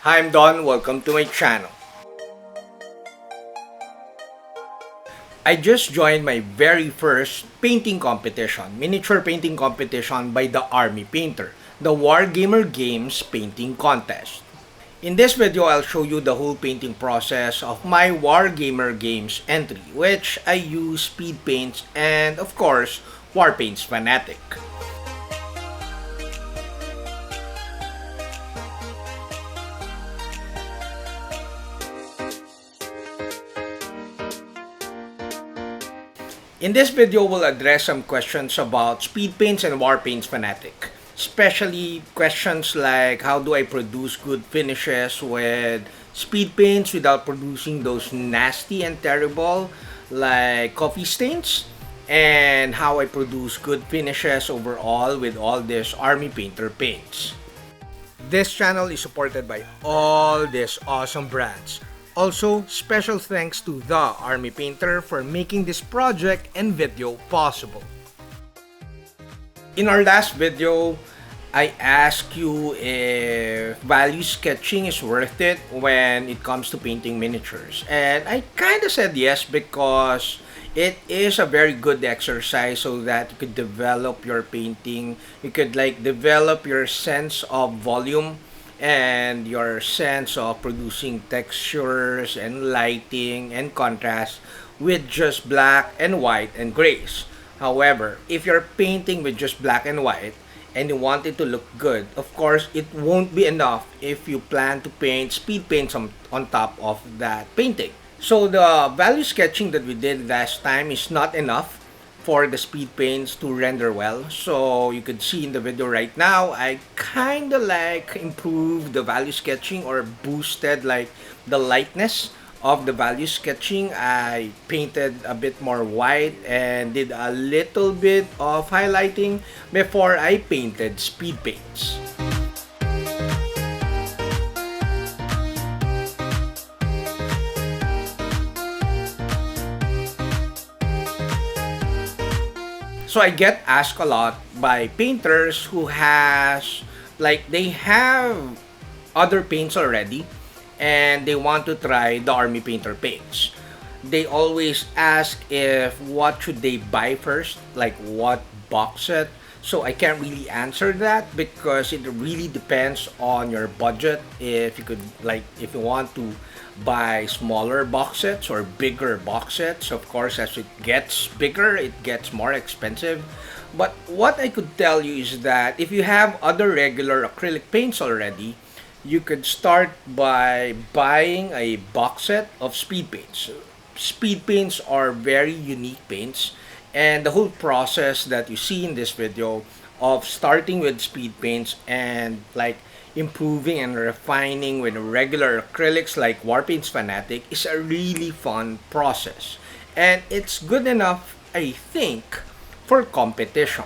Hi, I'm Don. Welcome to my channel. I just joined my very first painting competition, miniature painting competition by the Army Painter, the WargamerGames painting contest. In this video, I'll show you the whole painting process of my WargamerGames entry, which I use Speedpaints and, of course, Warpaints Fanatic. In this video, we'll address some questions about Speedpaints and Warpaints Fanatic. Especially questions like how do I produce good finishes with Speedpaints without producing those nasty and terrible like coffee stains, and how I produce good finishes overall with all these Army Painter paints. This channel is supported by all these awesome brands. Also, special thanks to the Army Painter for making this project and video possible. In our last video, I asked you if value sketching is worth it when it comes to painting miniatures. And I kind of said yes because it is a very good exercise so that you could develop your painting. You could develop your sense of volume and your sense of producing textures and lighting and contrast with just black and white and grays. However, if you're painting with just black and white and you want it to look good, of course, it won't be enough if you plan to paint speed paints on top of that painting. So the value sketching that we did last time is not enough for the speed paints to render well. So you could see in the video right now, I kind of improved the value sketching or boosted the lightness of the value sketching. I painted a bit more white and did a little bit of highlighting before I painted speed paints. So I get asked a lot by painters who they have other paints already and they want to try the Army Painter paints. They always ask if what should they buy first, like what box set. So I can't really answer that because it really depends on your budget. If you could if you want to buy smaller box sets or bigger box sets, of course as it gets bigger it gets more expensive. But what I could tell you is that if you have other regular acrylic paints already, you could start by buying a box set of speed paints. Speed paints are very unique paints, and the whole process that you see in this video of starting with speed paints and improving and refining with regular acrylics like Warpaints Fanatic is a really fun process, and it's good enough, I think, for competition.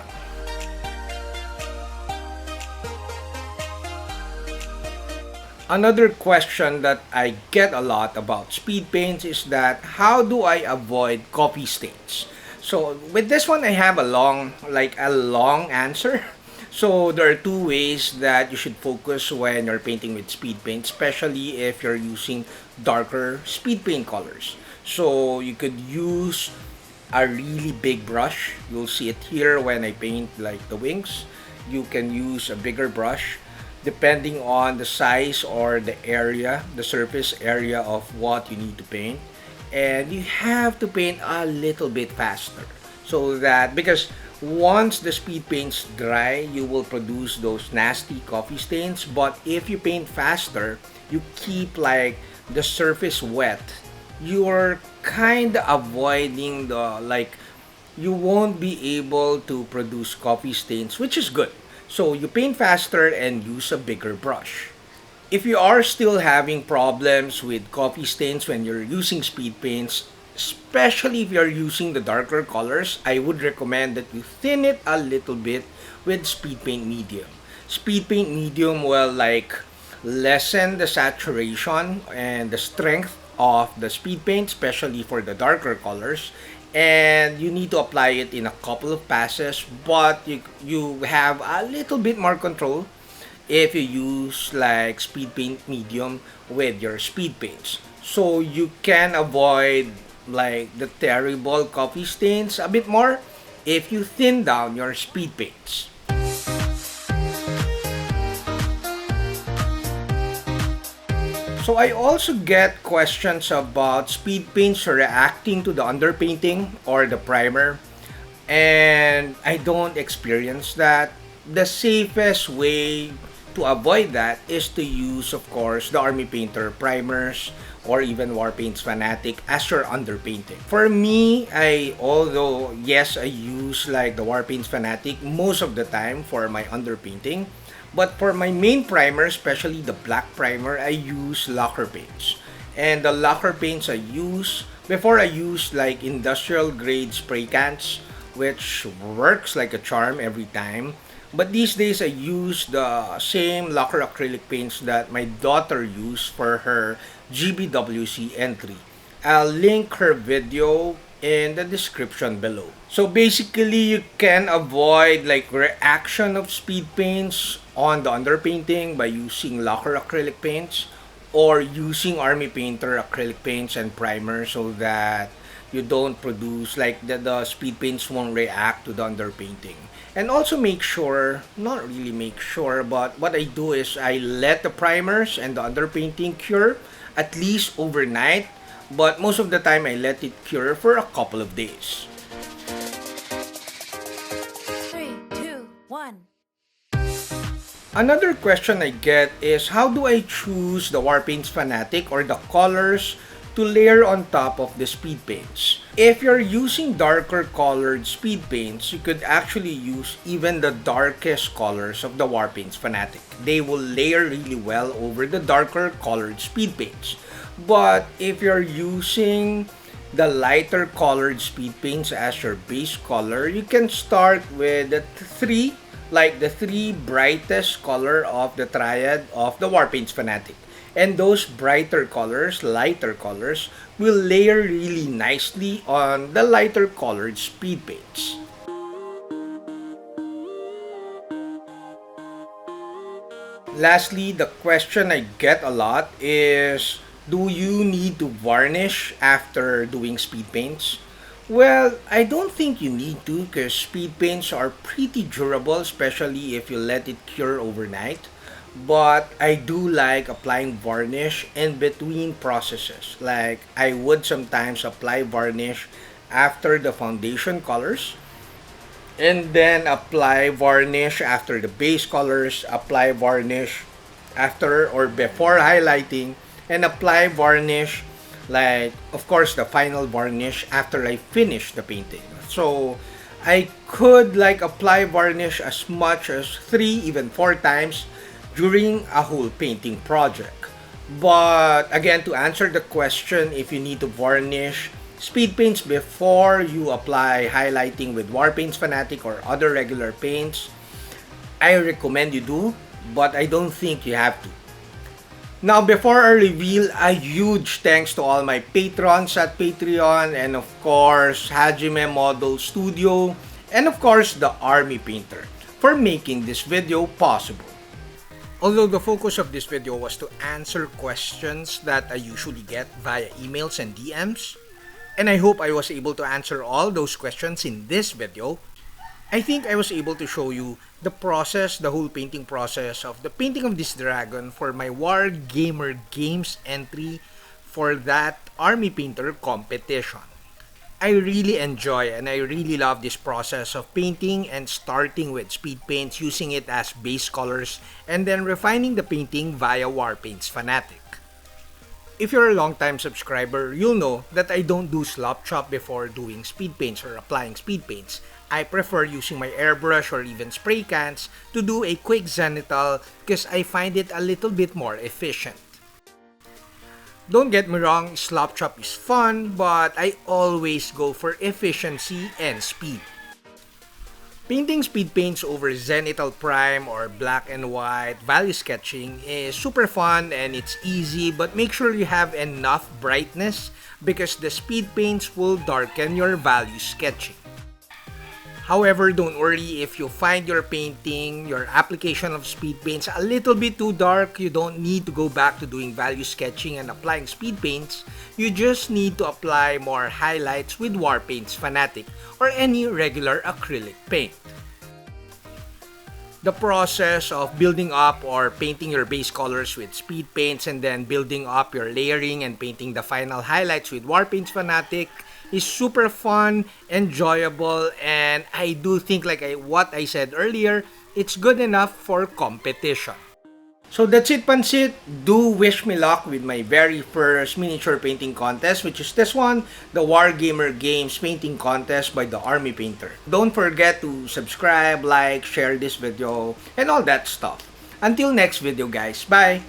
Another question that I get a lot about speed paints is that how do I avoid coffee stains? So with this one I have a long answer. So there are two ways that you should focus when you're painting with speed paint, especially if you're using darker speed paint colors. So you could use a really big brush. You'll see it here when I paint the wings. You can use a bigger brush depending on the size or the area, the surface area of what you need to paint. And you have to paint a little bit faster so that because once the speed paints dry, you will produce those nasty coffee stains. But if you paint faster, you keep the surface wet, you're kind of avoiding you won't be able to produce coffee stains, which is good. So you paint faster and use a bigger brush. If you are still having problems with coffee stains when you're using speed paints, especially if you're using the darker colors, I would recommend that you thin it a little bit with speed paint medium. Speed paint medium will lessen the saturation and the strength of the speed paint, especially for the darker colors, and you need to apply it in a couple of passes, but you have a little bit more control if you use like speed paint medium with your speed paints. So you can avoid like the terrible coffee stains a bit more if you thin down your speed paints. So I also get questions about speed paints reacting to the underpainting or the primer, and I don't experience that. The safest way to avoid that is to use, of course, the Army Painter primers or even Warpaints Fanatic as your underpainting. For me, although yes, I use like the Warpaints Fanatic most of the time for my underpainting, but for my main primer, especially the black primer, I use lacquer paints. And the lacquer paints I use, before I use like industrial grade spray cans, which works like a charm every time. But these days I use the same lacquer acrylic paints that my daughter used for her GBWC entry. I'll link her video in the description below. So basically you can avoid like reaction of speed paints on the underpainting by using lacquer acrylic paints or using Army Painter acrylic paints and primer so that you don't produce like the speed paints won't react to the underpainting. And also make sure, not really make sure, but what I do is I let the primers and the underpainting cure at least overnight, but most of the time I let it cure for a couple of days. 3, 2, 1. Another question I get is how do I choose the Warpaints Fanatic or the colors to layer on top of the speed paints? If you're using darker colored speed paints, you could actually use even the darkest colors of the Warpaints Fanatic. They will layer really well over the darker colored speed paints. But if you're using the lighter colored speed paints as your base color, you can start with the three brightest color of the triad of the Warpaints Fanatic. And those brighter colors, lighter colors, will layer really nicely on the lighter colored speed paints. Lastly, the question I get a lot is, do you need to varnish after doing speed paints? Well, I don't think you need to because speed paints are pretty durable, especially if you let it cure overnight. But I do like applying varnish in between processes. Like I would sometimes apply varnish after the foundation colors and then apply varnish after the base colors, apply varnish after or before highlighting, and apply varnish like of course the final varnish after I finish the painting. So I could like apply varnish as much as 3 even 4 times during a whole painting project. But again, to answer the question if you need to varnish speed paints before you apply highlighting with Warpaints Fanatic or other regular paints, I recommend you do, but I don't think you have to. Now, before I reveal, a huge thanks to all my patrons at Patreon, and of course, Hajime Model Studio, and of course, the Army Painter for making this video possible. Although the focus of this video was to answer questions that I usually get via emails and DMs, and I hope I was able to answer all those questions in this video, I think I was able to show you the process, the whole painting process of the painting of this dragon for my WargamerGames entry for that Army Painter competition. I really enjoy and I really love this process of painting and starting with speed paints, using it as base colors, and then refining the painting via Warpaints Fanatic. If you're a long-time subscriber, you'll know that I don't do slop chop before doing speed paints or applying speed paints. I prefer using my airbrush or even spray cans to do a quick zenithal because I find it a little bit more efficient. Don't get me wrong, slop chop is fun, but I always go for efficiency and speed. Painting speed paints over zenithal prime or black and white value sketching is super fun and it's easy, but make sure you have enough brightness because the speed paints will darken your value sketching. However, don't worry if you find your painting, your application of speed paints a little bit too dark. You don't need to go back to doing value sketching and applying speed paints. You just need to apply more highlights with Warpaints Fanatic or any regular acrylic paint. The process of building up or painting your base colors with speed paints and then building up your layering and painting the final highlights with Warpaints Fanatic is super fun, enjoyable, and I do think what I said earlier, it's good enough for competition. So that's it, Pansit. Do wish me luck with my very first miniature painting contest, which is this one, the WargamerGames painting contest by the Army Painter. Don't forget to subscribe, like, share this video, and all that stuff. Until next video, guys. Bye!